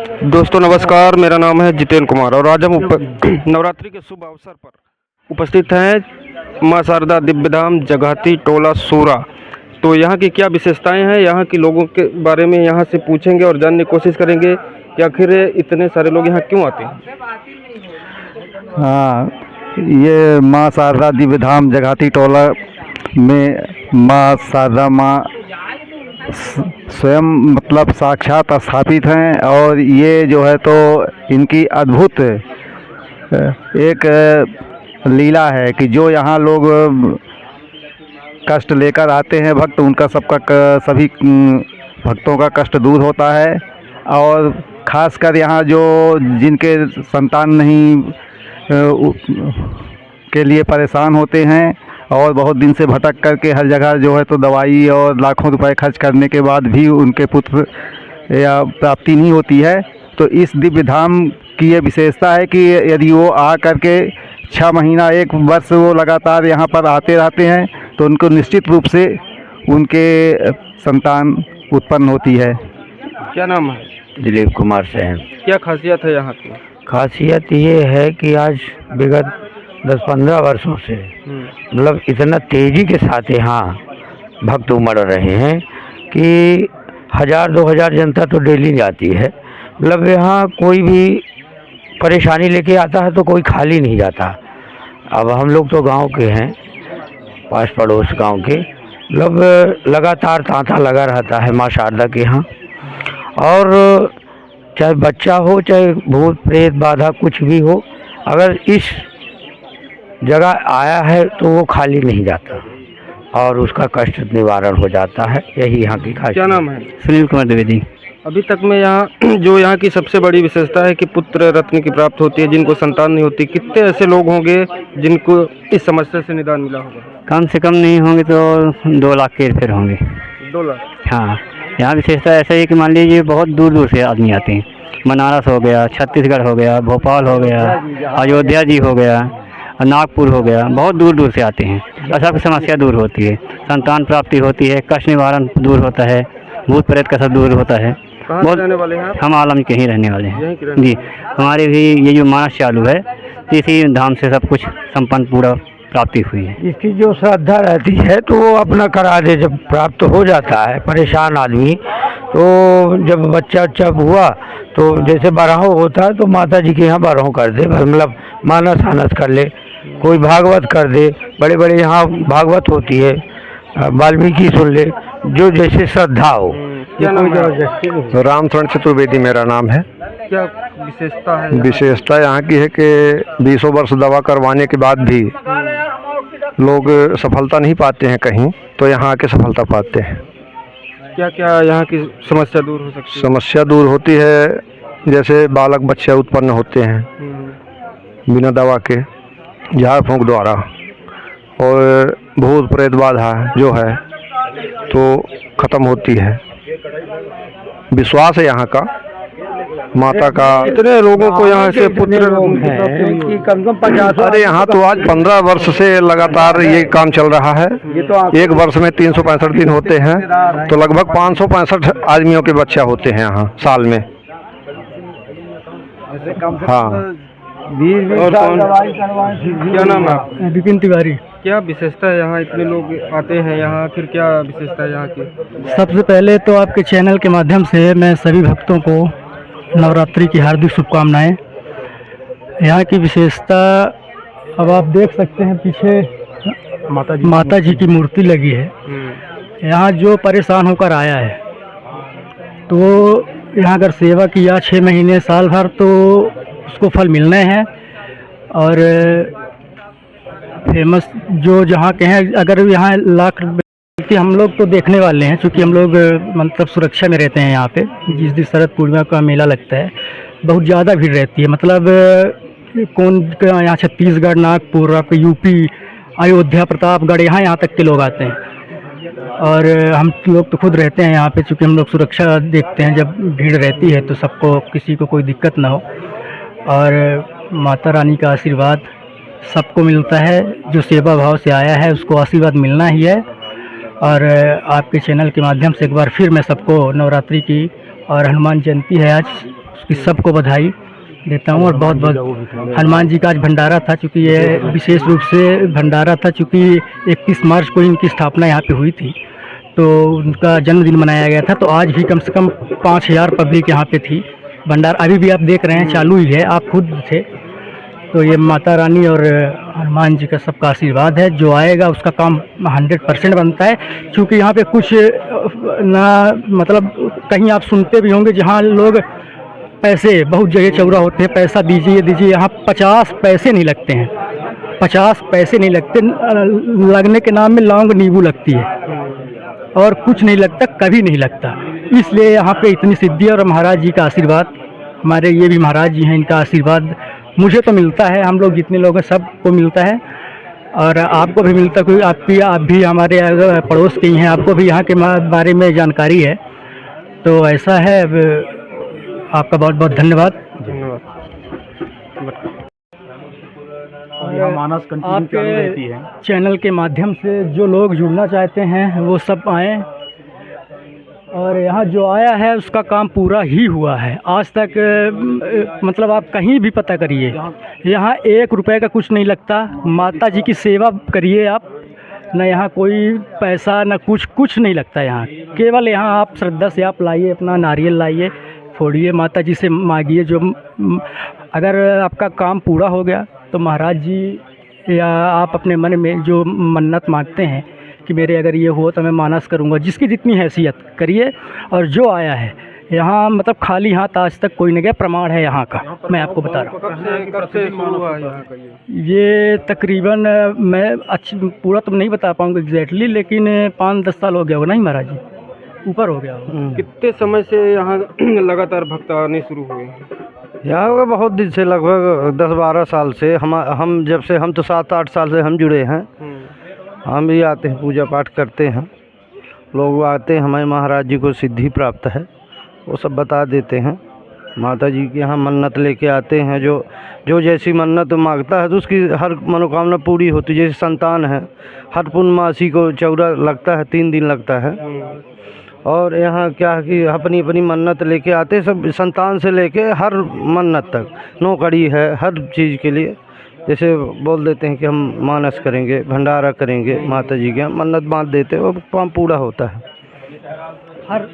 दोस्तों नमस्कार, मेरा नाम है जितेंद्र कुमार और आज हम नवरात्रि के शुभ अवसर पर उपस्थित हैं मां शारदा दिव्यधाम जगाती टोला सूरा। तो यहाँ की क्या विशेषताएं हैं, यहाँ के लोगों के बारे में यहाँ से पूछेंगे और जानने की कोशिश करेंगे कि आखिर इतने सारे लोग यहाँ क्यों आते हैं। हाँ, ये माँ शारदा दिव्यधाम जगाती टोला में माँ शारदा माँ स्वयं मतलब साक्षात स्थापित हैं और ये जो है तो इनकी अद्भुत एक लीला है कि जो यहाँ लोग कष्ट लेकर आते हैं भक्त, उनका सभी भक्तों का कष्ट दूर होता है। और ख़ासकर यहाँ जो जिनके संतान नहीं के लिए परेशान होते हैं और बहुत दिन से भटक करके हर जगह जो है तो दवाई और लाखों रुपए खर्च करने के बाद भी उनके पुत्र या प्राप्ति नहीं होती है, तो इस दिव्य धाम की ये विशेषता है कि यदि वो आ करके 6 महीना 1 वर्ष वो लगातार यहाँ पर आते रहते हैं तो उनको निश्चित रूप से उनके संतान उत्पन्न होती है। क्या नाम है? दिलीप कुमार सेन। क्या खासियत है यहाँ की? खासियत ये है कि आज विगत 10-15 वर्षों से मतलब इतना तेज़ी के साथ यहाँ भक्त उमड़ रहे हैं कि 1000-2000 जनता तो डेली जाती है। मतलब यहाँ कोई भी परेशानी लेके आता है तो कोई खाली नहीं जाता। अब हम लोग तो गांव के हैं, पास पड़ोस गांव के, मतलब लगातार तांता लगा रहता है माँ शारदा के यहाँ। और चाहे बच्चा हो, चाहे भूत प्रेत बाधा कुछ भी हो, अगर इस जगह आया है तो वो खाली नहीं जाता और उसका कष्ट निवारण हो जाता है। यही यहाँ की खासियत। क्या नाम है? सुनील कुमार द्विवेदी। अभी तक में यहाँ की सबसे बड़ी विशेषता है कि पुत्र रत्न की प्राप्त होती है जिनको संतान नहीं होती। कितने ऐसे लोग होंगे जिनको इस समस्या से निदान मिला होगा? कम से कम नहीं होंगे तो 2 लाख के फिर होंगे। 2 लाख? हाँ, यहाँ विशेषता ऐसा है कि मान लीजिए बहुत दूर दूर से आदमी आते हैं। बनारस हो गया, छत्तीसगढ़ हो गया, भोपाल हो गया, अयोध्या जी हो गया, नागपुर हो गया, बहुत दूर दूर से आते हैं और सबकी समस्या दूर होती है, संतान प्राप्ति होती है, कष्ट निवारण दूर होता है, भूत प्रेत का सब दूर होता है। बहुत रहने वाले हैं? हम आलम के ही रहने वाले हैं जी। वाले। हमारे भी ये जो मानस चालू है इसी धाम से सब कुछ संपन्न पूरा प्राप्ति हुई है। इसकी जो श्रद्धा रहती है तो वो अपना करा दे। जब प्राप्त हो जाता है परेशान आदमी, तो जब बच्चा हुआ तो जैसे बारहों होता है तो माता जी के यहाँ बारहों कर दे, मतलब मानस आनस कर ले, कोई भागवत कर दे। बड़े बड़े यहाँ भागवत होती है, वाल्मीकि सुन ले, जो जैसे श्रद्धा हो। क्या नाम है? रामचरण चतुर्वेदी मेरा नाम है। क्या विशेषता है? विशेषता यहाँ की है कि 20 वर्ष दवा करवाने के बाद भी लोग सफलता नहीं पाते हैं कहीं, तो यहाँ आके सफलता पाते हैं। क्या क्या यहाँ की समस्या दूर हो सकती है? समस्या दूर होती है, जैसे बालक बच्चे उत्पन्न होते हैं बिना दवा के झाड़ फूंक द्वारा, और भूत प्रेत बाधा जो है तो ख़त्म होती है। विश्वास है यहाँ का, माता का। इतने लोगों को यहाँ से पुत्र कि कम से कम 50। अरे यहाँ तो आज 15 वर्ष से लगातार ये काम चल रहा है। एक वर्ष में 365 दिन होते हैं, तो लगभग 565 आदमियों के बच्चा होते हैं यहाँ साल में। हाँ। क्या नाम है? विपिन तिवारी। क्या विशेषता है यहाँ, इतने लोग आते हैं यहाँ, फिर क्या विशेषता है यहाँ की? सबसे पहले तो आपके चैनल के माध्यम से मैं सभी भक्तों को नवरात्रि की हार्दिक शुभकामनाएं। यहाँ की विशेषता अब आप देख सकते हैं, पीछे माता जी की मूर्ति लगी है। यहाँ जो परेशान होकर आया है तो यहाँ अगर सेवा किया 6 महीने साल भर तो उसको फल मिलने हैं। और फेमस जो जहाँ के हैं, अगर यहाँ लाख कि हम लोग तो देखने वाले हैं, क्योंकि हम लोग मतलब सुरक्षा में रहते हैं यहाँ पे। जिस दिन शरद पूर्णिमा का मेला लगता है बहुत ज़्यादा भीड़ रहती है, मतलब कौन यहाँ छत्तीसगढ़, नागपुर, आपके यूपी, अयोध्या, प्रतापगढ़, यहाँ तक के लोग आते हैं। और हम लोग तो खुद रहते हैं यहाँ पे, चूँकि हम लोग सुरक्षा देखते हैं, जब भीड़ रहती है तो सबको, किसी को कोई दिक्कत ना हो। और माता रानी का आशीर्वाद सबको मिलता है, जो सेवा भाव से आया है उसको आशीर्वाद मिलना ही है। और आपके चैनल के माध्यम से एक बार फिर मैं सबको नवरात्रि की और हनुमान जयंती है आज, उसकी सबको बधाई देता हूँ। और बहुत बहुत हनुमान जी का आज भंडारा था, चूँकि ये विशेष रूप से भंडारा था, चूँकि 31 मार्च को इनकी स्थापना यहाँ पे हुई थी, तो उनका जन्मदिन मनाया गया था। तो आज भी कम से कम 5000 पब्लिक यहाँ पे थी। भंडारा अभी भी आप देख रहे हैं चालू ही है, आप खुद थे। तो ये माता रानी और हनुमान जी का सबका आशीर्वाद है। जो आएगा उसका काम 100% बनता है, क्योंकि यहाँ पे कुछ ना मतलब कहीं आप सुनते भी होंगे जहाँ लोग पैसे बहुत जगह चौरा होते हैं, पैसा दीजिए दीजिए, यहाँ 50 पैसे नहीं लगते हैं। 50 पैसे नहीं लगते, लगने के नाम में लौंग नींबू लगती है और कुछ नहीं लगता, कभी नहीं लगता। इसलिए यहाँ पे इतनी सिद्धि और महाराज जी का आशीर्वाद, हमारे ये भी महाराज जी हैं, इनका आशीर्वाद मुझे तो मिलता है, हम लोग जितने लोग हैं सबको मिलता है और आपको भी मिलता है। कोई आप भी हमारे पड़ोस के ही हैं, आपको भी यहाँ के बारे में जानकारी है। तो ऐसा है, आपका बहुत बहुत धन्यवाद। मानस कंटिन्यू चालू रहती है। चैनल के माध्यम से जो लोग जुड़ना चाहते हैं वो सब आएँ, और यहाँ जो आया है उसका काम पूरा ही हुआ है आज तक। मतलब आप कहीं भी पता करिए, यहाँ 1 रुपए का कुछ नहीं लगता। माता जी की सेवा करिए आप, न यहाँ कोई पैसा न कुछ नहीं लगता यहाँ। केवल यहाँ आप श्रद्धा से आप लाइए, अपना नारियल लाइए, फोड़िए, माता जी से मांगिए। जो अगर आपका काम पूरा हो गया तो महाराज जी या आप अपने मन में जो मन्नत मांगते हैं कि मेरे अगर ये हो तो मैं मानस करूँगा, जिसकी जितनी हैसियत करिए। और जो आया है यहाँ मतलब खाली हाथ आज तक कोई नहीं गया, प्रमाण है यहाँ का, मैं आपको बता रहा हूँ। कब से शुरू हुआ यहाँ का ये तकरीबन मैं पूरा तो नहीं बता पाऊँगा एग्जैक्टली, लेकिन 5-10 साल हो गया होगा, नहीं महाराज जी, ऊपर हो गया होगा। कितने समय से यहाँ लगातार भक्त आने शुरू हुए? यहाँ होगा बहुत दिन से, लगभग 10-12 साल से। हम जब से, हम तो 7-8 साल से हम जुड़े हैं। हम भी आते हैं, पूजा पाठ करते हैं, लोग आते हैं। हमारे महाराज जी को सिद्धि प्राप्त है, वो सब बता देते हैं। माता जी के यहाँ मन्नत लेके आते हैं, जो जैसी मन्नत मांगता है तो उसकी हर मनोकामना पूरी होती है। जैसे संतान है, हर पूर्णमासी को चौरा लगता है, 3 दिन लगता है। और यहाँ क्या है कि अपनी अपनी मन्नत लेके आते हैं, सब संतान से लेके हर मन्नत तक, नौकरी है, हर चीज़ के लिए। जैसे बोल देते हैं कि हम मानस करेंगे, भंडारा करेंगे, माता जी के मन्नत बांध देते हैं, वो काम पूरा होता है। हर